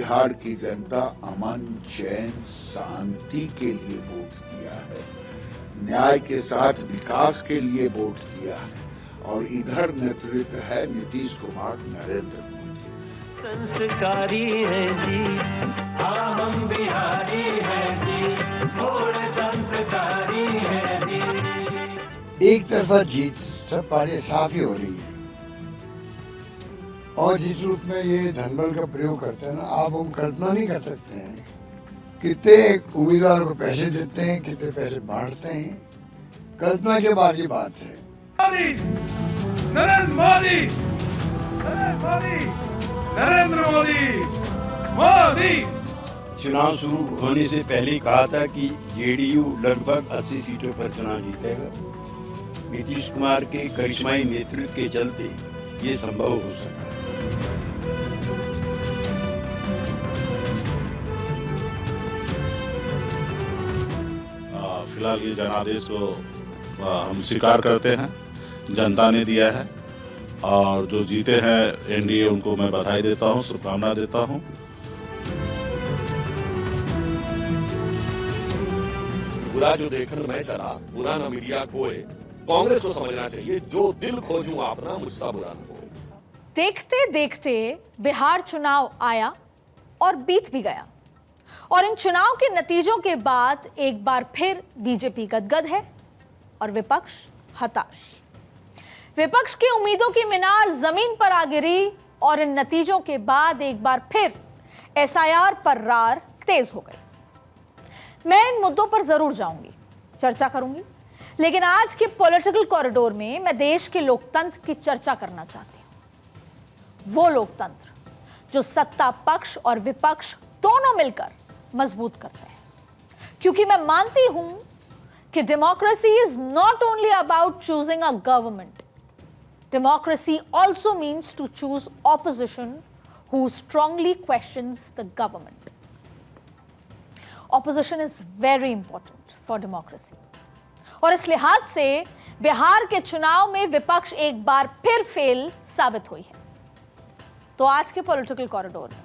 बिहार की जनता अमन, चैन, शांति के लिए वोट दिया है, न्याय के साथ विकास के लिए वोट दिया है। और इधर नेतृत्व है नीतीश कुमार, नरेंद्र मोदी। संस्कारी है जी, हाँ हम बिहारी है जी, वोट संस्कारी है जी। एक तरफा जीत सब पार्टी साफ ही हो रही है, और जिस रूप में ये धनबल का प्रयोग करते हैं ना, आप हम कल्पना नहीं कर सकते हैं कितने उम्मीदवार को पैसे देते हैं, कितने पैसे बांटते हैं। कल्पना के बाहर की बात है। नरेंद्र मोदी, नरेंद्र मोदी, नरेंद्र मोदी, मोदी। चुनाव शुरू होने से पहले ही कहा था कि जेडीयू लगभग 80 सीटों पर चुनाव जीतेगा। नीतीश कुमार के करिश्माई नेतृत्व के चलते ये संभव हो सका। फिलहाल ये जनादेश को हम स्वीकार करते हैं, जनता ने दिया है, और जो जीते हैं एनडीए उनको मैं बधाई देता हूं, शुभकामना देता हूं। बुरा जो देखन में चला, बुरा न मीडिया कोई, कांग्रेस को समझना चाहिए जो दिल खोजूं अपना, मुझसा बुरा न कोई। देखते देखते बिहार चुनाव आया और बीत भी गया, और इन चुनाव के नतीजों के बाद एक बार फिर बीजेपी गदगद है और विपक्ष हताश। विपक्ष की उम्मीदों की मीनार जमीन पर आ गिरी, और इन नतीजों के बाद एक बार फिर एसआईआर पर रार तेज हो गई। मैं इन मुद्दों पर जरूर जाऊंगी, चर्चा करूंगी, लेकिन आज के पॉलिटिकल कॉरिडोर में मैं देश के लोकतंत्र की चर्चा करना चाहती हूं। वो लोकतंत्र जो सत्ता पक्ष और विपक्ष दोनों मिलकर मजबूत करते हैं, क्योंकि मैं मानती हूं कि democracy is not only about choosing a government, democracy also means to choose opposition who strongly questions the government. Opposition is very important for democracy, और इस लिहाज से बिहार के चुनाव में विपक्ष एक बार फिर फेल साबित हुई है। तो आज के पॉलिटिकल कॉरिडोर में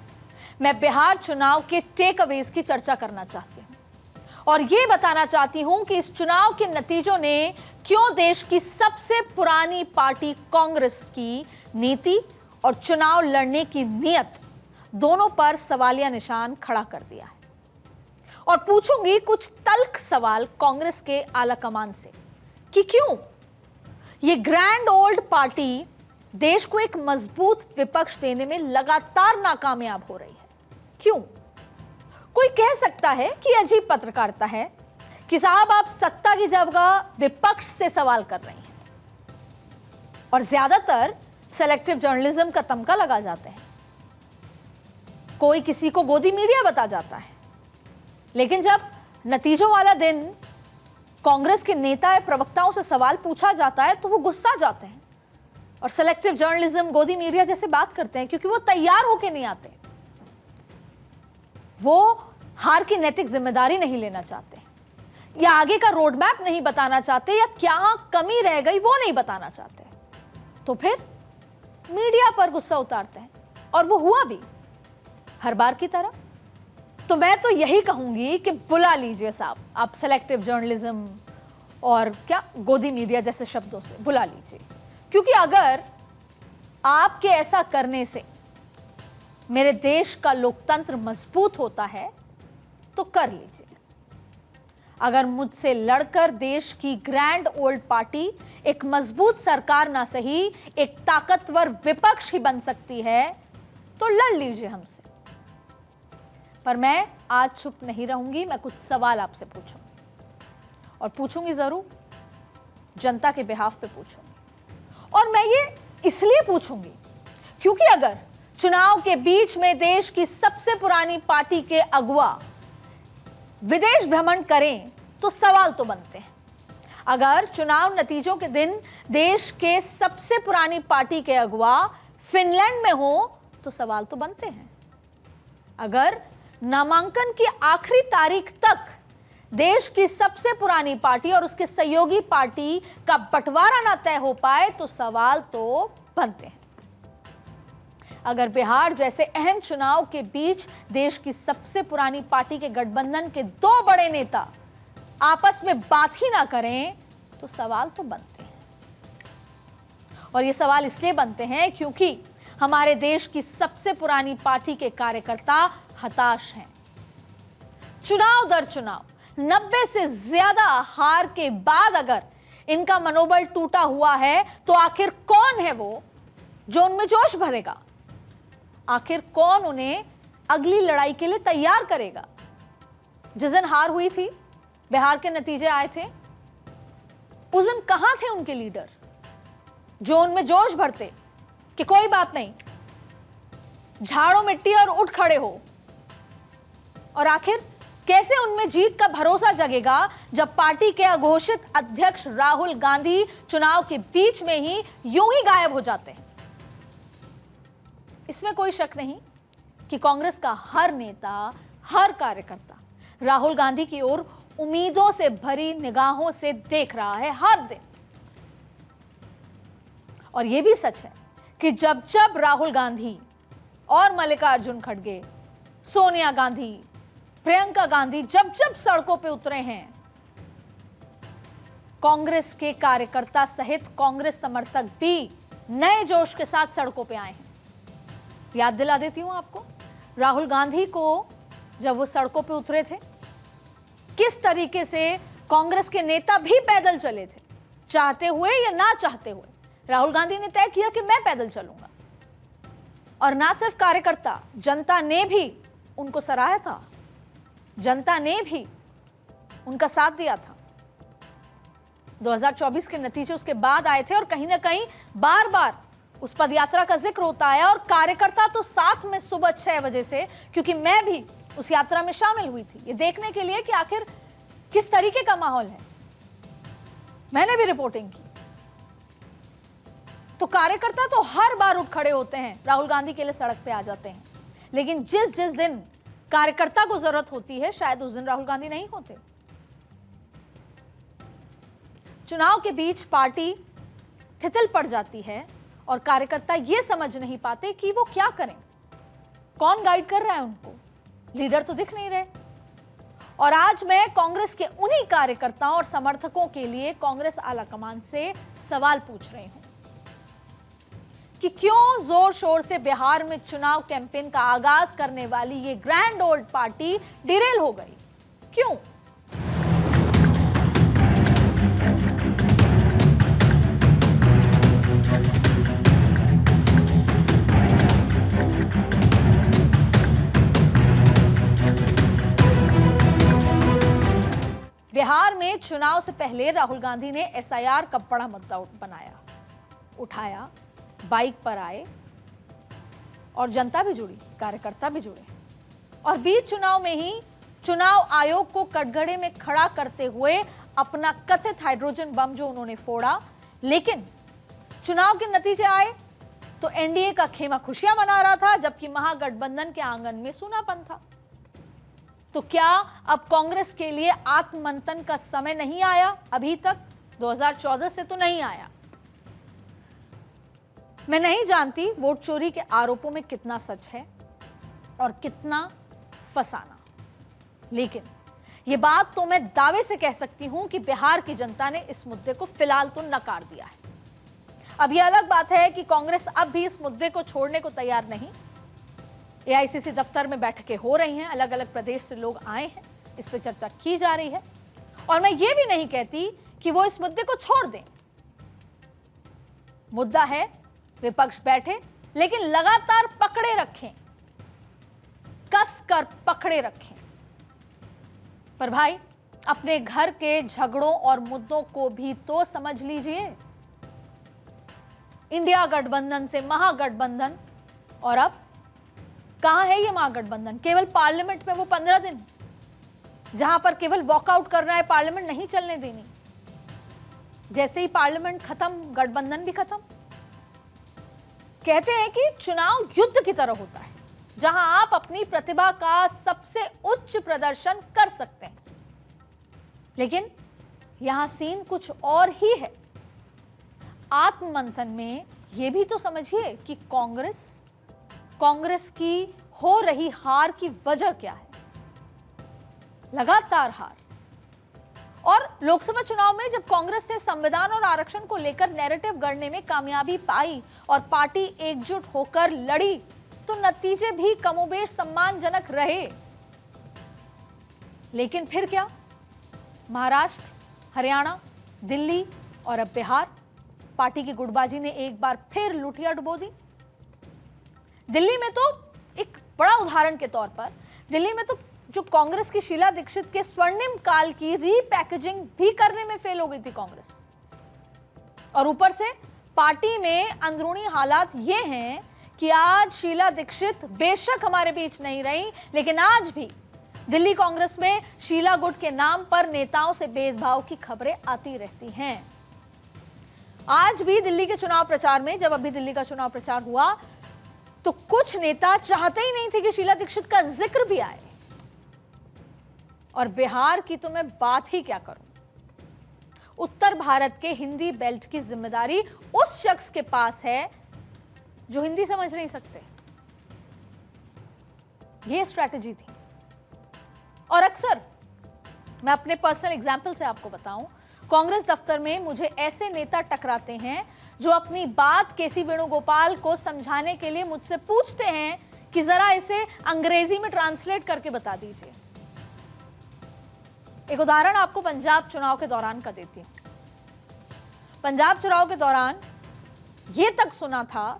मैं बिहार चुनाव के टेक अवेज की चर्चा करना चाहती हूं, और यह बताना चाहती हूं कि इस चुनाव के नतीजों ने क्यों देश की सबसे पुरानी पार्टी कांग्रेस की नीति और चुनाव लड़ने की नीयत दोनों पर सवालिया निशान खड़ा कर दिया है। और पूछूंगी कुछ तल्ख सवाल कांग्रेस के आलाकमान से कि क्यों ये ग्रैंड ओल्ड पार्टी देश को एक मजबूत विपक्ष देने में लगातार नाकामयाब हो रही है। क्यों? कोई कह सकता है कि अजीब पत्रकारिता है कि साहब आप सत्ता की जगह विपक्ष से सवाल कर रही हैं, और ज्यादातर सेलेक्टिव जर्नलिज्म का तमका लगा जाते हैं। कोई किसी को गोदी मीडिया बता जाता है, लेकिन जब नतीजों वाला दिन कांग्रेस के नेता या प्रवक्ताओं से सवाल पूछा जाता है तो वो गुस्सा जाते हैं और सेलेक्टिव जर्नलिज्म, गोदी मीडिया जैसे बात करते हैं, क्योंकि वो तैयार होकर नहीं आते। वो हार की नैतिक जिम्मेदारी नहीं लेना चाहते, या आगे का रोड मैप नहीं बताना चाहते, या क्या कमी रह गई वो नहीं बताना चाहते। तो फिर मीडिया पर गुस्सा उतारते हैं, और वो हुआ भी हर बार की तरह। तो मैं तो यही कहूंगी कि बुला लीजिए साहब, आप सेलेक्टिव जर्नलिज्म और क्या गोदी मीडिया जैसे शब्दों से बुला लीजिए, क्योंकि अगर आपके ऐसा करने से मेरे देश का लोकतंत्र मजबूत होता है तो कर लीजिए। अगर मुझसे लड़कर देश की ग्रैंड ओल्ड पार्टी एक मजबूत सरकार ना सही एक ताकतवर विपक्ष ही बन सकती है तो लड़ लीजिए हमसे। पर मैं आज चुप नहीं रहूंगी, मैं कुछ सवाल आपसे पूछूंगी, और पूछूंगी जरूर, जनता के बिहाफ पे पूछूंगी। और मैं ये इसलिए पूछूंगी क्योंकि अगर चुनाव के बीच में देश की सबसे पुरानी पार्टी के अगुवा विदेश भ्रमण करें तो सवाल तो बनते हैं। अगर चुनाव नतीजों के दिन देश के सबसे पुरानी पार्टी के अगुवा फिनलैंड में हो तो सवाल तो बनते हैं। अगर नामांकन की आखिरी तारीख तक देश की सबसे पुरानी पार्टी और उसके सहयोगी पार्टी का बंटवारा ना तय हो पाए तो सवाल तो बनते हैं। अगर बिहार जैसे अहम चुनाव के बीच देश की सबसे पुरानी पार्टी के गठबंधन के दो बड़े नेता आपस में बात ही ना करें तो सवाल तो बनते हैं। और ये सवाल इसलिए बनते हैं क्योंकि हमारे देश की सबसे पुरानी पार्टी के कार्यकर्ता हताश हैं। चुनाव दर चुनाव 90 से ज्यादा हार के बाद अगर इनका मनोबल टूटा हुआ है तो आखिर कौन है वो जो उनमें जोश भरेगा? आखिर कौन उन्हें अगली लड़ाई के लिए तैयार करेगा? जिस दिन हार हुई थी, बिहार के नतीजे आए थे, उस दिन कहां थे उनके लीडर जो उनमें जोश भरते कि कोई बात नहीं, झाड़ो मिट्टी और उठ खड़े हो? और आखिर कैसे उनमें जीत का भरोसा जगेगा जब पार्टी के अघोषित अध्यक्ष राहुल गांधी चुनाव के बीच में ही यूं ही गायब हो जाते हैं? इसमें कोई शक नहीं कि कांग्रेस का हर नेता, हर कार्यकर्ता राहुल गांधी की ओर उम्मीदों से भरी निगाहों से देख रहा है हर दिन। और यह भी सच है कि जब जब राहुल गांधी और मल्लिकार्जुन खड़गे, सोनिया गांधी, प्रियंका गांधी जब जब सड़कों पे उतरे हैं, कांग्रेस के कार्यकर्ता सहित कांग्रेस समर्थक भी नए जोश के साथ सड़कों पे आए हैं। याद दिला देती हूं आपको, राहुल गांधी को जब वो सड़कों पे उतरे थे, किस तरीके से कांग्रेस के नेता भी पैदल चले थे, चाहते हुए या ना चाहते हुए। राहुल गांधी ने तय किया कि मैं पैदल चलूंगा, और ना सिर्फ कार्यकर्ता, जनता ने भी उनको सराहा था, जनता ने भी उनका साथ दिया था। 2024 के नतीजे उसके बाद आए थे और कहीं ना कहीं बार बार उस पदयात्रा का जिक्र होता है, और कार्यकर्ता तो साथ में सुबह 6 बजे से, क्योंकि मैं भी उस यात्रा में शामिल हुई थी ये देखने के लिए कि आखिर किस तरीके का माहौल है। मैंने भी रिपोर्टिंग की। तो कार्यकर्ता तो हर बार उठ खड़े होते हैं, राहुल गांधी के लिए सड़क पे आ जाते हैं, लेकिन जिस जिस दिन कार्यकर्ता को जरूरत होती है शायद उस दिन राहुल गांधी नहीं होते। चुनाव के बीच पार्टी थितिल पड़ जाती है और कार्यकर्ता ये समझ नहीं पाते कि वो क्या करें, कौन गाइड कर रहा है उनको, लीडर तो दिख नहीं रहे। और आज मैं कांग्रेस के उन्हीं कार्यकर्ताओं और समर्थकों के लिए कांग्रेस आलाकमान से सवाल पूछ रही हूं कि क्यों जोर शोर से बिहार में चुनाव कैंपेन का आगाज करने वाली ये ग्रैंड ओल्ड पार्टी डिरेल हो गई? क्यों? बिहार में चुनाव से पहले राहुल गांधी ने एसआईआर का बड़ा मुद्दा उठाया, बाइक पर आए और जनता भी जुड़ी, कार्यकर्ता भी जुड़े, और बीच चुनाव में ही चुनाव आयोग को कटघरे में खड़ा करते हुए अपना कथित हाइड्रोजन बम जो उन्होंने फोड़ा। लेकिन चुनाव के नतीजे आए तो एनडीए का खेमा खुशियां मना रहा था, जबकि महागठबंधन के आंगन में सूनापन था। तो क्या अब कांग्रेस के लिए आत्ममंथन का समय नहीं आया? अभी तक 2014 से तो नहीं आया। मैं नहीं जानती वोट चोरी के आरोपों में कितना सच है और कितना फसाना, लेकिन यह बात तो मैं दावे से कह सकती हूं कि बिहार की जनता ने इस मुद्दे को फिलहाल तो नकार दिया है। अब यह अलग बात है कि कांग्रेस अब भी इस मुद्दे को छोड़ने को तैयार नहीं। एआईसीसी दफ्तर में बैठकें हो रही हैं, अलग अलग प्रदेश से लोग आए हैं, इस पर चर्चा की जा रही है, और मैं ये भी नहीं कहती कि वो इस मुद्दे को छोड़ दें। मुद्दा है, विपक्ष बैठे लेकिन लगातार पकड़े रखें, कस कर पकड़े रखें। पर भाई, अपने घर के झगड़ों और मुद्दों को भी तो समझ लीजिए। इंडिया गठबंधन से महागठबंधन, और अब कहां है ये महागठबंधन? केवल पार्लियामेंट में वो 15 दिन, जहां पर केवल वॉकआउट करना है, पार्लियामेंट नहीं चलने देनी। जैसे ही पार्लियामेंट खत्म, गठबंधन भी खत्म। कहते हैं कि चुनाव युद्ध की तरह होता है, जहां आप अपनी प्रतिभा का सबसे उच्च प्रदर्शन कर सकते हैं, लेकिन यहां सीन कुछ और ही है। आत्ममंथन में यह भी तो समझिए कि कांग्रेस कांग्रेस की हो रही हार की वजह क्या है? लगातार हार। और लोकसभा चुनाव में जब कांग्रेस ने संविधान और आरक्षण को लेकर नैरेटिव गढ़ने में कामयाबी पाई और पार्टी एकजुट होकर लड़ी, तो नतीजे भी कमोबेश सम्मानजनक रहे। लेकिन फिर क्या? महाराष्ट्र, हरियाणा, दिल्ली और अब बिहार, पार्टी की गुटबाजी ने एक बार फिर लुटिया डुबो दी। दिल्ली में तो एक बड़ा उदाहरण के तौर पर, दिल्ली में तो जो कांग्रेस की शीला दीक्षित के स्वर्णिम काल की रीपैकेजिंग भी करने में फेल हो गई थी कांग्रेस। और ऊपर से पार्टी में अंदरूनी हालात ये हैं कि आज शीला दीक्षित बेशक हमारे बीच नहीं रही, लेकिन आज भी दिल्ली कांग्रेस में शीला गुट के नाम पर नेताओं से भेदभाव की खबरें आती रहती हैं। आज भी दिल्ली के चुनाव प्रचार में, जब अभी दिल्ली का चुनाव प्रचार हुआ, तो कुछ नेता चाहते ही नहीं थे कि शीला दीक्षित का जिक्र भी आए। और बिहार की तो मैं बात ही क्या करूं। उत्तर भारत के हिंदी बेल्ट की जिम्मेदारी उस शख्स के पास है जो हिंदी समझ नहीं सकते। यह स्ट्रैटेजी थी। और अक्सर मैं अपने पर्सनल एग्जाम्पल से आपको बताऊं, कांग्रेस दफ्तर में मुझे ऐसे नेता टकराते हैं जो अपनी बात केसी वेणुगोपाल को समझाने के लिए मुझसे पूछते हैं कि जरा इसे अंग्रेजी में ट्रांसलेट करके बता दीजिए। एक उदाहरण आपको पंजाब चुनाव के दौरान का देती हूं। पंजाब चुनाव के दौरान यह तक सुना था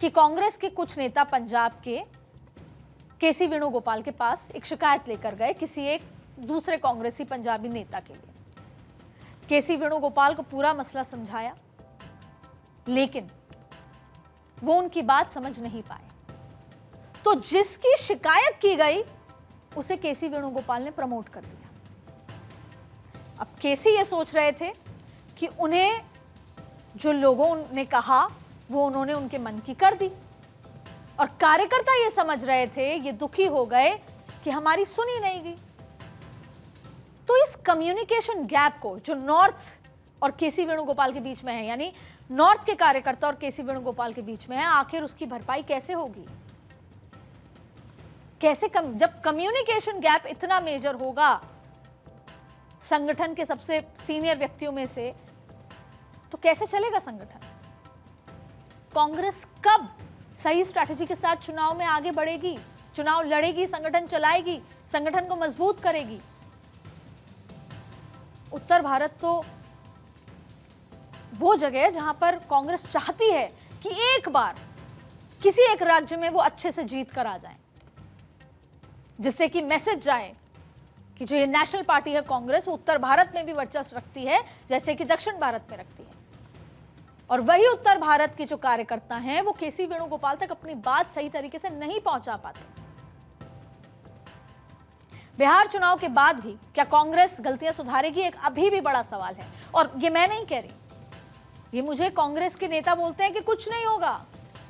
कि कांग्रेस के कुछ नेता पंजाब के केसी वेणुगोपाल के पास एक शिकायत लेकर गए किसी एक दूसरे कांग्रेसी पंजाबी नेता के लिए। केसी वेणुगोपाल को पूरा मसला समझाया, लेकिन वो उनकी बात समझ नहीं पाए। तो जिसकी शिकायत की गई उसे केसी वेणुगोपाल ने प्रमोट कर दिया। अब केसी ये सोच रहे थे कि उन्हें जो लोगों ने कहा वो उन्होंने उनके मन की कर दी, और कार्यकर्ता ये समझ रहे थे, ये दुखी हो गए कि हमारी सुनी नहीं गई। तो इस कम्युनिकेशन गैप को जो नॉर्थ और केसी वेणुगोपाल के बीच में है, यानी नॉर्थ के कार्यकर्ता और केसी वेणुगोपाल के बीच में है, आखिर उसकी भरपाई कैसे होगी? कैसे जब कम्युनिकेशन गैप इतना मेजर होगा संगठन के सबसे सीनियर व्यक्तियों में से, तो कैसे चलेगा संगठन? कांग्रेस कब सही स्ट्रैटेजी के साथ चुनाव में आगे बढ़ेगी, चुनाव लड़ेगी, संगठन चलाएगी, संगठन को मजबूत करेगी? उत्तर भारत तो वो जगह है जहां पर कांग्रेस चाहती है कि एक बार किसी एक राज्य में वो अच्छे से जीत कर आ जाए, जिससे कि मैसेज जाए कि जो ये नेशनल पार्टी है कांग्रेस, वो उत्तर भारत में भी वर्चस्व रखती है जैसे कि दक्षिण भारत में रखती है। और वही उत्तर भारत के जो कार्यकर्ता हैं वो केसी वेणुगोपाल तक अपनी बात सही तरीके से नहीं पहुंचा पाते। बिहार चुनाव के बाद भी क्या कांग्रेस गलतियां सुधारेगी? एक अभी भी बड़ा सवाल है। और ये मैं नहीं कह रही, ये मुझे कांग्रेस के नेता बोलते हैं कि कुछ नहीं होगा,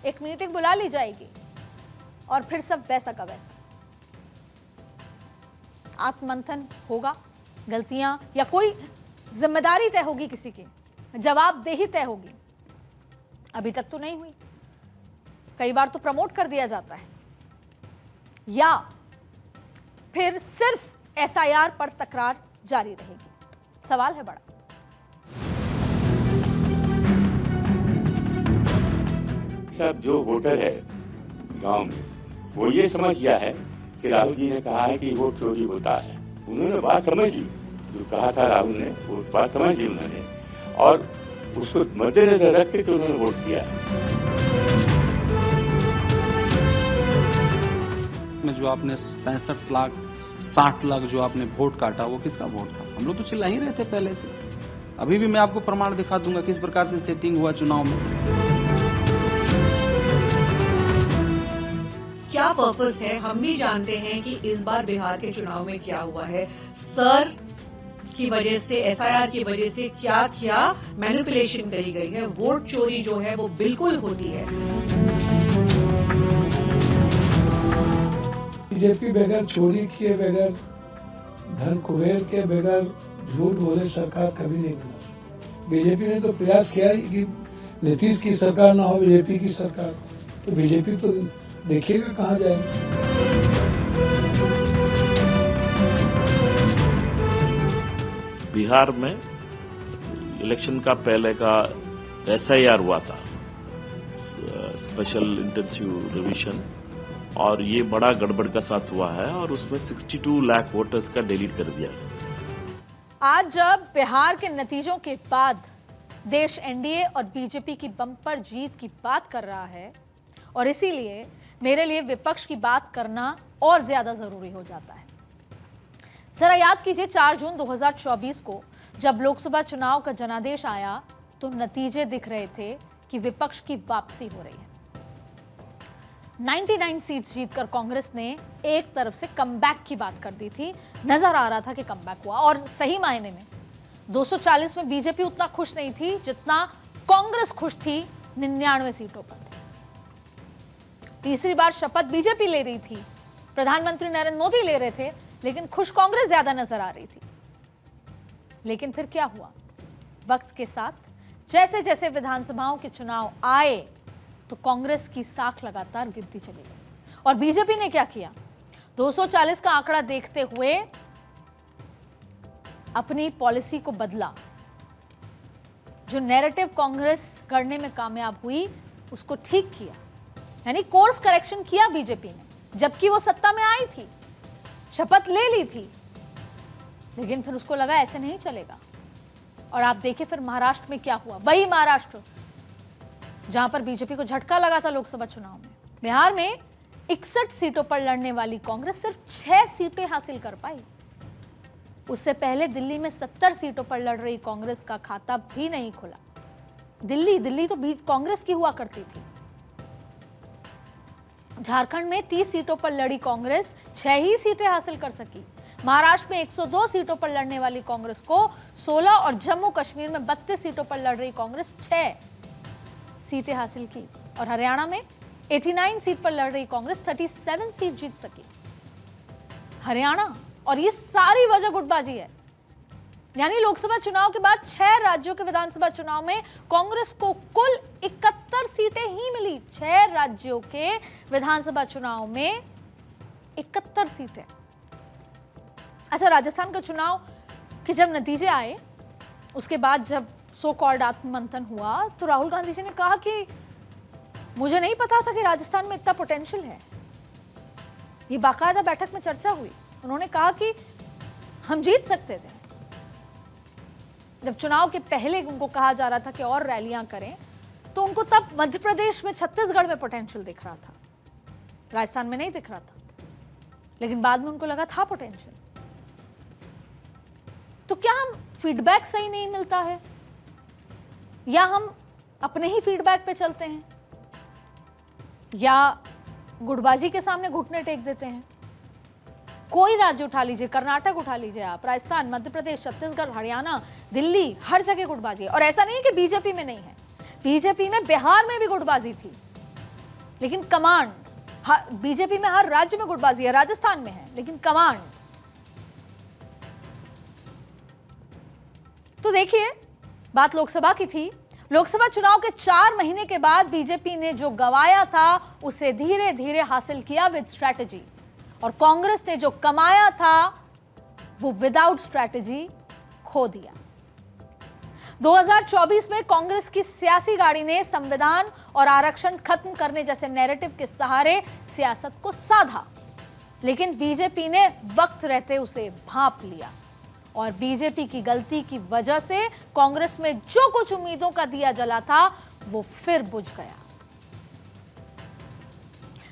एक मीटिंग बुला ली जाएगी और फिर सब वैसा का वैसा। आत्ममंथन होगा, गलतियां या कोई जिम्मेदारी तय होगी, किसी की जवाबदेही तय होगी। अभी तक तो नहीं हुई। कई बार तो प्रमोट कर दिया जाता है, या फिर सिर्फ एसआईआर पर तकरार जारी रहेगी। सवाल है बड़ा। सब जो वोटर है गांव में, वो ये समझ गया है कि राहुल जी ने कहा है कि वोट चोरी होता है। उन्होंने बात समझ ली, जो कहा था राहुल ने वो बात समझ ली उन्होंने, और उसको मद्देनजर रख के तो उन्होंने वोट दिया। में जो आपने 65 लाख 60 लाख जो आपने वोट काटा, वो किसका वोट था? हम लोग तो चिल्ला ही रहे थे पहले से। अभी भी मैं आपको प्रमाण दिखा दूंगा किस प्रकार से सेटिंग हुआ चुनाव में। क्या पर्पस है? हम भी जानते हैं कि इस बार बिहार के चुनाव में क्या हुआ है। सर की वजह से, एसआईआर की वजह से क्या क्या मैनिपुलेशन करी गई है। वोट चोरी जो है वो बिल्कुल होती है। बीजेपी बगैर चोरी किए, बगैर धन कुबेर के, बगैर झूठ बोले सरकार कभी नहीं बना सकती। बीजेपी ने तो प्रयास किया कि नीतीश की सरकार ना हो, बीजेपी की सरकार। तो बीजेपी तो देखिएगा कहाँ जाएंगे। बिहार में इलेक्शन का पहले का SIR हुआ था, स्पेशल इंटेंसिव रिवीजन, और ये बड़ा गड़बड़ का साथ हुआ है और उसमें 62 लाख वोटर्स का डिलीट कर दिया। आज जब बिहार के नतीजों के बाद देश NDA और बीजेपी की बम्पर जीत की बात कर रहा है, और इसीलिए मेरे लिए विपक्ष की बात करना और ज्यादा जरूरी हो जाता है। जरा याद कीजिए 4 जून 2024 को जब लोकसभा चुनाव का जनादेश आया तो नतीजे दिख रहे थे कि विपक्ष की वापसी हो रही है। 99 सीट्स जीतकर कांग्रेस ने एक तरफ से कमबैक की बात कर दी थी, नजर आ रहा था कि कमबैक हुआ, और सही मायने में 240 में बीजेपी उतना खुश नहीं थी जितना कांग्रेस खुश थी 99 सीटों पर। तीसरी बार शपथ बीजेपी ले रही थी, प्रधानमंत्री नरेंद्र मोदी ले रहे थे, लेकिन खुश कांग्रेस ज्यादा नजर आ रही थी। लेकिन फिर क्या हुआ? वक्त के साथ जैसे जैसे विधानसभाओं के चुनाव आए तो कांग्रेस की साख लगातार गिरती चली गई, और बीजेपी ने क्या किया? 240 का आंकड़ा देखते हुए अपनी पॉलिसी को बदला। जो नैरेटिव कांग्रेस करने में कामयाब हुई उसको ठीक किया, यानी कोर्स करेक्शन किया बीजेपी ने, जबकि वो सत्ता में आई थी, शपथ ले ली थी, लेकिन फिर उसको लगा ऐसे नहीं चलेगा। और आप देखिए फिर महाराष्ट्र में क्या हुआ, वही महाराष्ट्र जहां पर बीजेपी को झटका लगा था लोकसभा चुनाव में। बिहार में 61 सीटों पर लड़ने वाली कांग्रेस सिर्फ 6 सीटें हासिल कर पाई। उससे पहले दिल्ली में 70 सीटों पर लड़ रही कांग्रेस का खाता भी नहीं खुला। दिल्ली तो कांग्रेस की हुआ करती थी। झारखंड में 30 सीटों पर लड़ी कांग्रेस 6 ही सीटें हासिल कर सकी। महाराष्ट्र में 102 सीटों पर लड़ने वाली कांग्रेस को 16 और जम्मू कश्मीर में 32 सीटों पर लड़ रही कांग्रेस 6 सीटें हासिल की। और हरियाणा में 89 सीट पर लड़ रही कांग्रेस 37 सीट जीत सकी। हरियाणा, और ये सारी वजह गुटबाजी है। यानी लोकसभा चुनाव के बाद 6 राज्यों के विधानसभा चुनाव में कांग्रेस को कुल 71 सीटें ही मिली। 6 राज्यों के विधानसभा चुनाव में 71 सीटें। अच्छा, राजस्थान का चुनाव के जब नतीजे आए उसके बाद जब सो कॉल्ड आत्ममंथन हुआ तो राहुल गांधी जी ने कहा कि मुझे नहीं पता था कि राजस्थान में इतना पोटेंशियल है। ये बाकायदा बैठक में चर्चा हुई। उन्होंने कहा कि हम जीत सकते थे। जब चुनाव के पहले उनको कहा जा रहा था कि और रैलियां करें तो उनको तब मध्य प्रदेश में, छत्तीसगढ़ में पोटेंशियल दिख रहा था, राजस्थान में नहीं दिख रहा था। लेकिन बाद में उनको लगा था पोटेंशियल। तो क्या हम फीडबैक सही नहीं मिलता है, या हम अपने ही फीडबैक पे चलते हैं, या गुटबाजी के सामने घुटने टेक देते हैं? कोई राज्य उठा लीजिए, कर्नाटक उठा लीजिए आप, राजस्थान, मध्य प्रदेश, छत्तीसगढ़, हरियाणा, दिल्ली, हर जगह गुटबाजी है। और ऐसा नहीं है कि बीजेपी में नहीं है, बीजेपी में बिहार में भी गुटबाजी थी, लेकिन कमांड, बीजेपी में हर राज्य में गुटबाजी है, राजस्थान में है, लेकिन कमांड। तो देखिए, बात लोकसभा की थी। लोकसभा चुनाव के 4 महीने के बाद बीजेपी ने जो गंवाया था उसे धीरे धीरे हासिल किया विद स्ट्रैटेजी, और कांग्रेस ने जो कमाया था वो विदाउट स्ट्रैटेजी खो दिया। 2024 में कांग्रेस की सियासी गाड़ी ने संविधान और आरक्षण खत्म करने जैसे नैरेटिव के सहारे सियासत को साधा, लेकिन बीजेपी ने वक्त रहते उसे भांप लिया, और बीजेपी की गलती की वजह से कांग्रेस में जो कुछ उम्मीदों का दिया जला था वो फिर बुझ गया।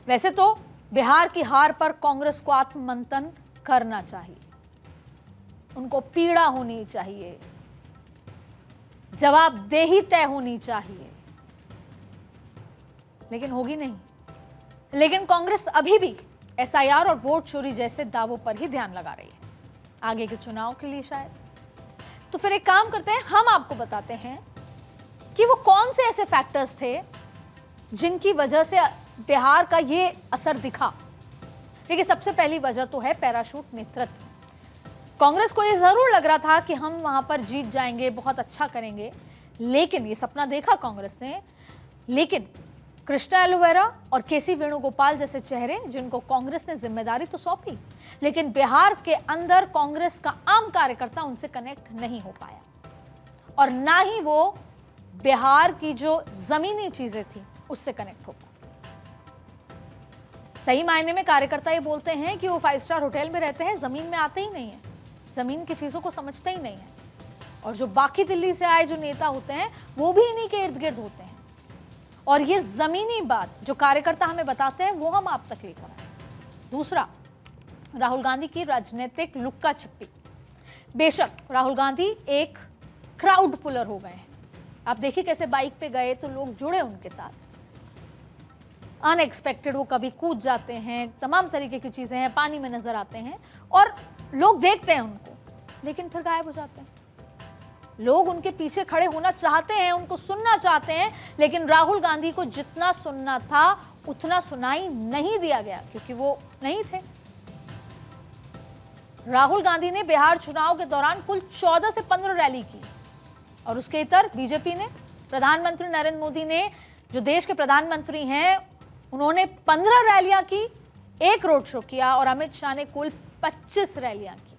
वैसे तो बिहार की हार पर कांग्रेस को आत्ममंथन करना चाहिए, उनको पीड़ा होनी चाहिए, जवाबदेही तय होनी चाहिए, लेकिन होगी नहीं। लेकिन कांग्रेस अभी भी SIR और वोट चोरी जैसे दावों पर ही ध्यान लगा रही है, आगे के चुनाव के लिए शायद। तो फिर एक काम करते हैं, हम आपको बताते हैं कि वो कौन से ऐसे फैक्टर्स थे जिनकी वजह से बिहार का ये असर दिखा। देखिए, सबसे पहली वजह तो है पैराशूट नेतृत्व। कांग्रेस को ये जरूर लग रहा था कि हम वहां पर जीत जाएंगे, बहुत अच्छा करेंगे, लेकिन ये सपना देखा कांग्रेस ने, लेकिन कृष्णा एलोवेरा और केसी वेणुगोपाल जैसे चेहरे जिनको कांग्रेस ने जिम्मेदारी तो सौंपी, लेकिन बिहार के अंदर कांग्रेस का आम कार्यकर्ता उनसे कनेक्ट नहीं हो पाया और ना ही वो बिहार की जो जमीनी चीजें थी उससे कनेक्ट हो पाया। सही मायने में कार्यकर्ता ये बोलते हैं कि वो 5 स्टार होटल में रहते हैं, जमीन में आते ही नहीं है, जमीन की चीजों को समझते ही नहीं है। और जो बाकी दिल्ली से आए जो नेता होते हैं वो भी इन्हीं के इर्द गिर्द होते हैं। और ये जमीनी बात जो कार्यकर्ता हमें बताते हैं वो हम आप तक लेकर आए। दूसरा, राहुल गांधी की राजनीतिक लुक्का छिपी। बेशक राहुल गांधी एक क्राउड पुलर हो गए हैं। आप देखिए कैसे बाइक पे गए तो लोग जुड़े उनके साथ, अनएक्सपेक्टेड वो कभी कूद जाते हैं, तमाम तरीके की चीजें हैं, पानी में नजर आते हैं और लोग देखते हैं उनको, लेकिन फिर गायब हो जाते हैं। लोग उनके पीछे खड़े होना चाहते हैं, उनको सुनना चाहते हैं, लेकिन राहुल गांधी को जितना सुनना था उतना सुनाई नहीं दिया गया क्योंकि वो नहीं थे। राहुल गांधी ने बिहार चुनाव के दौरान कुल 14 से 15 रैली की और उसके इतर बीजेपी ने, प्रधानमंत्री नरेंद्र मोदी ने जो देश के प्रधानमंत्री हैं उन्होंने 15 रैलियां की, 1 रोड शो किया और अमित शाह ने कुल 25 रैलियां की।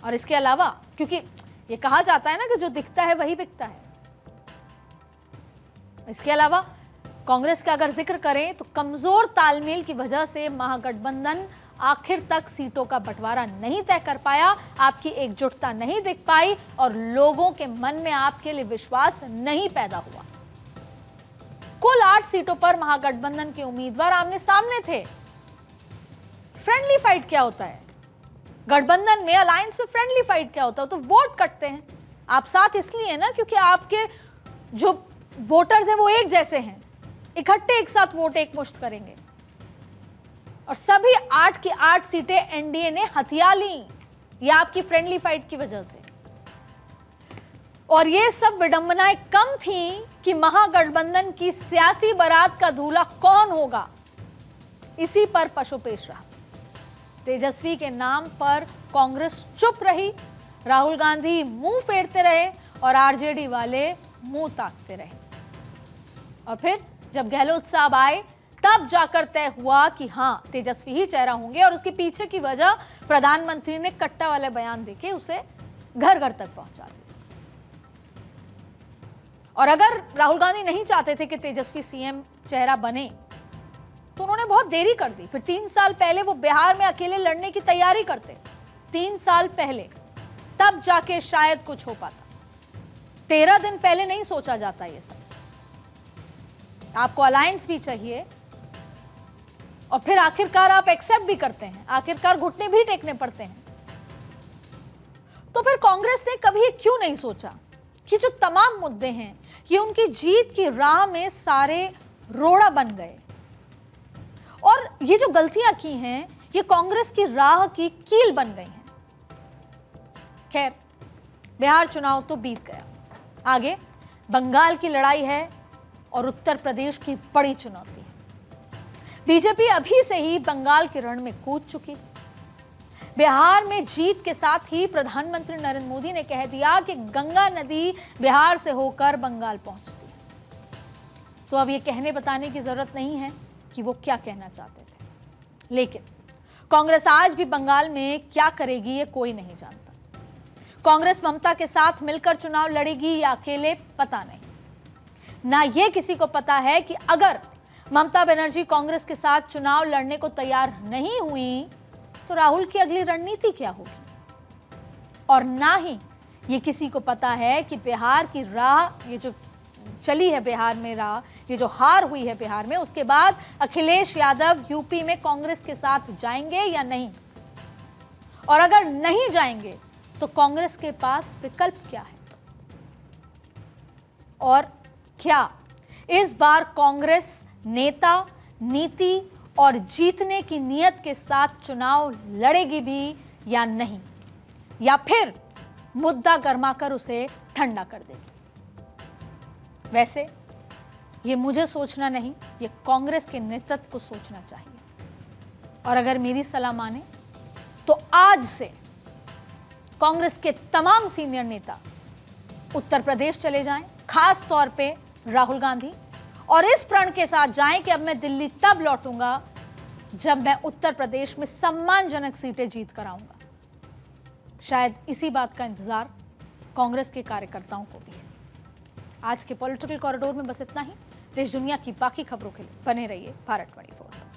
और इसके अलावा, क्योंकि ये कहा जाता है ना कि जो दिखता है वही बिकता है, इसके अलावा कांग्रेस का अगर जिक्र करें तो कमजोर तालमेल की वजह से महागठबंधन आखिर तक सीटों का बंटवारा नहीं तय कर पाया, आपकी एकजुटता नहीं दिख पाई और लोगों के मन में आपके लिए विश्वास नहीं पैदा हुआ। कुल 8 सीटों पर महागठबंधन के उम्मीदवार आमने सामने थे। फ्रेंडली फाइट क्या होता है? गठबंधन में, अलायंस में फ्रेंडली फाइट क्या होता है? तो वोट कटते हैं। आप साथ इसलिए ना क्योंकि आपके जो वोटर्स हैं वो एक जैसे हैं, इकट्ठे एक साथ वोट एक मुश्त करेंगे। और सभी 8 की 8 सीटें एनडीए ने हथिया ली, ये आपकी फ्रेंडली फाइट की वजह से। और ये सब विडंबनाएं कम थी कि महागठबंधन की सियासी बारात का दूल्हा कौन होगा, इसी पर पशुपेश रहा। तेजस्वी के नाम पर कांग्रेस चुप रही, राहुल गांधी मुंह फेरते रहे और आरजेडी वाले मुंह ताकते रहे। और फिर जब गहलोत साहब आए तब जाकर तय हुआ कि हाँ तेजस्वी ही चेहरा होंगे और उसके पीछे की वजह प्रधानमंत्री ने कट्टा वाले बयान देके उसे घर घर तक पहुंचा दिया। और अगर राहुल गांधी नहीं चाहते थे कि तेजस्वी सीएम चेहरा बने तो उन्होंने बहुत देरी कर दी। फिर 3 साल पहले वो बिहार में अकेले लड़ने की तैयारी करते, 3 साल पहले, तब जाके शायद कुछ हो पाता। 13 दिन पहले नहीं सोचा जाता ये सब। आपको अलायंस भी चाहिए और फिर आखिरकार आप एक्सेप्ट भी करते हैं, आखिरकार घुटने भी टेकने पड़ते हैं। तो फिर कांग्रेस ने कभी क्यों नहीं सोचा कि जो तमाम मुद्दे हैं ये उनकी जीत की राह में सारे रोड़ा बन गए और ये जो गलतियां की हैं ये कांग्रेस की राह की कील बन गई हैं। खैर, बिहार चुनाव तो बीत गया, आगे बंगाल की लड़ाई है और उत्तर प्रदेश की बड़ी चुनौती है। बीजेपी अभी से ही बंगाल के रण में कूद चुकी। बिहार में जीत के साथ ही प्रधानमंत्री नरेंद्र मोदी ने कह दिया कि गंगा नदी बिहार से होकर बंगाल पहुंचती है। तो अब ये कहने बताने की जरूरत नहीं है कि वो क्या कहना चाहते थे, लेकिन कांग्रेस आज भी बंगाल में क्या करेगी ये कोई नहीं जानता। कांग्रेस ममता के साथ मिलकर चुनाव लड़ेगी या अकेले, पता नहीं। ना ये किसी को पता है कि अगर ममता बनर्जी कांग्रेस के साथ चुनाव लड़ने को तैयार नहीं हुई तो राहुल की अगली रणनीति क्या होगी। और ना ही ये किसी को पता है कि बिहार की राह, ये जो चली है बिहार में राह, ये जो हार हुई है बिहार में, उसके बाद अखिलेश यादव यूपी में कांग्रेस के साथ जाएंगे या नहीं। और अगर नहीं जाएंगे तो कांग्रेस के पास विकल्प क्या है। और क्या इस बार कांग्रेस नेता, नीति और जीतने की नियत के साथ चुनाव लड़ेगी भी या नहीं, या फिर मुद्दा गरमाकर उसे ठंडा कर देगी। वैसे ये मुझे सोचना नहीं, ये कांग्रेस के नेतृत्व को सोचना चाहिए। और अगर मेरी सलाह माने तो आज से कांग्रेस के तमाम सीनियर नेता उत्तर प्रदेश चले जाएं, खास तौर पे राहुल गांधी, और इस प्रण के साथ जाएं कि अब मैं दिल्ली तब लौटूंगा जब मैं उत्तर प्रदेश में सम्मानजनक सीटें जीत कर आऊंगा। शायद इसी बात का इंतजार कांग्रेस के कार्यकर्ताओं को भी है। आज के पॉलिटिकल कॉरिडोर में बस इतना ही। देश दुनिया की बाकी खबरों के लिए बने रहिए भारत 24।